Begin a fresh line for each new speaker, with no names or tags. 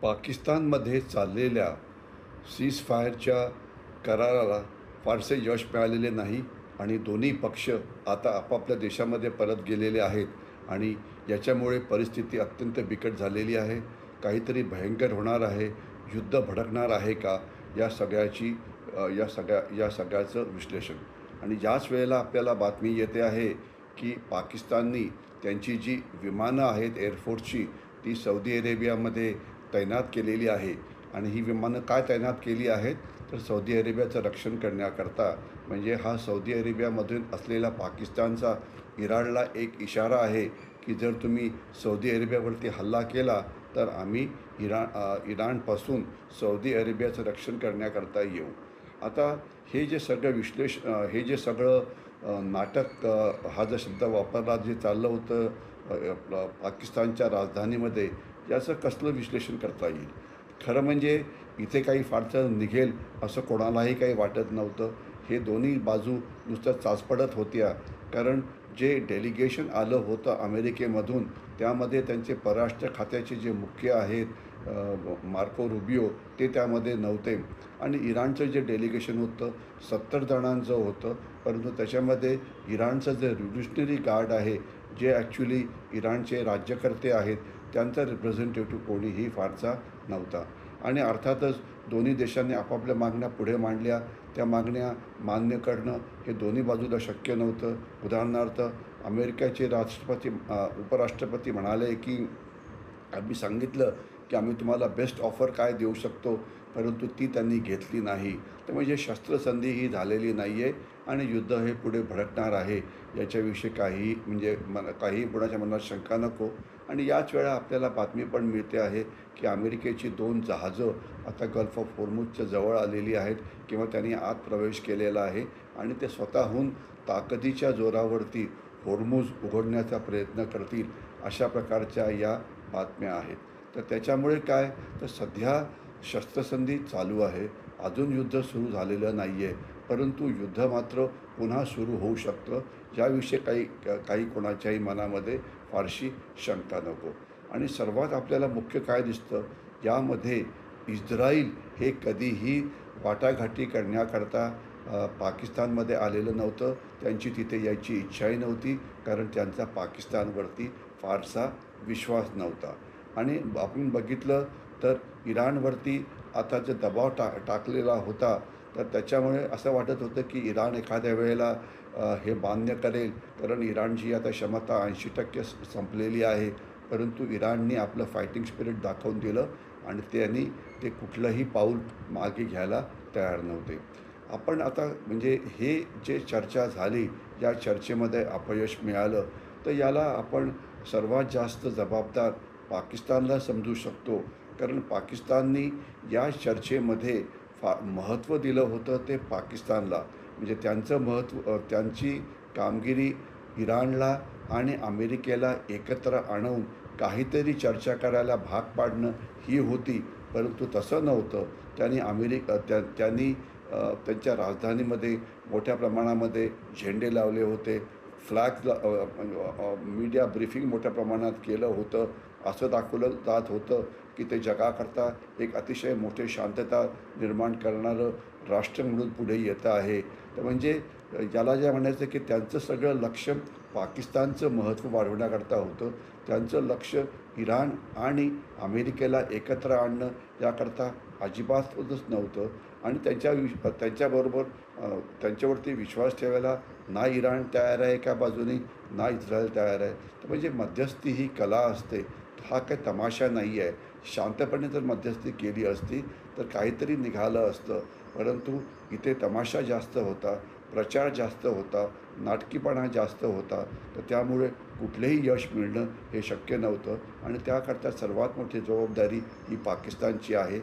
पाकिस्तानमध्ये चाललेल्या सीजफायरच्या कराराला फारसे यश मिळालेले नाही आणि दोन्ही पक्ष आता आपापल्या देशामध्ये परत गेलेले आहेत आणि याच्यामुळे परिस्थिती अत्यंत बिकट झालेली आहे. काहीतरी भयंकर होणार आहे, युद्ध भडकणार आहे का, या सगळ्याचं विश्लेषण. आणि याच वेळेला आपल्याला बातमी येते आहे की पाकिस्ताननी त्यांची जी विमानं आहेत एअरफोर्सची, ती सौदी अरेबियामध्ये तैनात केलेली आहे. आणि ही विमानं काय तैनात केली आहेत, तर सौदी अरेबियाचं रक्षण करण्याकरता. म्हणजे हा सौदी अरेबियामधून असलेला पाकिस्तानचा इराणला एक इशारा आहे की जर तुम्ही सौदी अरेबियावरती हल्ला केला तर आम्ही इराणपासून सौदी अरेबियाचं रक्षण करण्याकरता येऊ. आता हे जे सगळं नाटक, हा जो शब्द वापरला जे चाललं होतं पाकिस्तानच्या राजधानीमध्ये, याचं कसलं विश्लेषण करता येईल. खरं म्हणजे इथे काही फारसं निघेल असं कोणालाही काही वाटत नव्हतं. हे दोन्ही बाजू नुसतं चाचपडत होत्या. कारण जे डेलिगेशन आलं होतं अमेरिकेमधून, त्यामध्ये त्यांचे परराष्ट्र खात्याचे जे मुख्य आहेत मार्को रुबियो, ते त्यामध्ये नव्हते. आणि इराणचं जे डेलिगेशन होतं 70 जणांचं होतं, परंतु त्याच्यामध्ये इराणचं जे रिव्होल्युशनरी गार्ड आहे, जे ॲक्च्युली इराणचे राज्यकर्ते आहेत, त्यांचा रिप्रेझेंटेटिव्ह कोणीही फारसा नव्हता. आणि अर्थातच दोन्ही देशांनी आपापल्या मागण्या पुढे मांडल्या. त्या मागण्या मान्य करणं हे दोन्ही बाजूला शक्य नव्हतं. उदाहरणार्थ अमेरिकेचे उपराष्ट्रपती म्हणाले की आम्ही सांगितलं की आम्ही तुम्हाला बेस्ट ऑफर काय देऊ शकतो, परंतु ती त्यांनी घेतली नाही. तर म्हणजे शस्त्रसंधी ही झालेली नाही आहे आणि युद्ध हे पुढे भडकणार आहे याच्याविषयी काही कोणाच्या मनात शंका नको. आणि याच वेळा आपल्याला बातमी पण मिळते आहे की अमेरिकेची 2 जहाजं आता गल्फ ऑफ होर्मुझच्या जवळ आलेली आहेत किंवा त्यांनी आत प्रवेश केलेला आहे आणि ते स्वतःहून ताकदीच्या जोरावरती होर्मुझ उघडण्याचा प्रयत्न करतील, अशा प्रकारच्या या बातम्या आहेत. तर त्याच्यामुळे काय, तर सध्या शस्त्रसंधी चालू आहे. अजून युद्ध सुरू झालेलं नाही आहे, परंतु युद्ध मात्र पुन्हा सुरू होऊ शकतं, याविषयी काही कोणाच्याही मनामध्ये फारशी शंका नको. आणि सर्वात आपल्याला मुख्य काय दिसतं, यामध्ये इस्राईल हे कधीही वाटाघाटी करण्याकरता पाकिस्तानमध्ये आलेलं नव्हतं. त्यांची तिथे यायची इच्छाही नव्हती, कारण त्यांचा पाकिस्तानवरती फारसा विश्वास नव्हता. आणि आपण बघितलं तर इराणवरती आता जो दबाव टाकलेला होता, तर त्याच्यामुळे असं वाटत होतं की इराण एखाद्या वेळेला हे मान्य करेल, कारण इराणची आता क्षमता 80% संपलेली आहे. परंतु इराणने आपलं फायटिंग स्पिरिट दाखवून दिलं आणि त्यांनी ते कुठलंही पाऊल मागे घ्यायला तयार नव्हते. आपण आता म्हणजे हे जे चर्चा झाली, या चर्चेमध्ये अपयश मिळालं, तर याला आपण सर्वात जास्त जबाबदार पाकिस्तानला समजू शकतो. कारण पाकिस्ताननी या चर्चेमध्ये महत्त्व दिलं होतं ते पाकिस्तानला. म्हणजे त्यांचं त्यांची कामगिरी इराणला आणि अमेरिकेला एकत्र आणून काहीतरी चर्चा करायला भाग पाडणं ही होती, परंतु तसं नव्हतं. त्यांनी त्यांच्या राजधानीमध्ये मोठ्या प्रमाणामध्ये झेंडे लावले होते, मीडिया ब्रीफिंग मोठ्या प्रमाणात केलं होतं. असं दाखवलं जात होतं की ते जगाकरता एक अतिशय मोठी शांतता निर्माण करणारं राष्ट्र म्हणून पुढे येतं आहे. तर म्हणजे याला जे म्हणायचं की त्यांचं सगळं लक्ष पाकिस्तानचं महत्त्व वाढवण्याकरता होतं. त्यांचं लक्ष इराण आणि अमेरिकेला एकत्र आणणं याकरता अजिबातच नव्हतं. आणि त्यांच्याबरोबर त्यांच्यावरती विश्वास ठेवायला ना इराण तयार आहे एका बाजूने, ना इस्रायल तयार आहे. तर म्हणजे मध्यस्थी ही कला असते, हा काही तमाशा नाही आहे. शांतपणे जर मध्यस्थी केली असती तर काहीतरी निघालं असतं, परंतु इथे तमाशा जास्त होता, प्रचार जास्त होता, नाटकीपणा जास्त होता. तर त्यामुळे कुठलेही यश मिळणं हे शक्य नव्हतं आणि त्याकरता सर्वात मोठी जबाबदारी ही पाकिस्तानची आहे.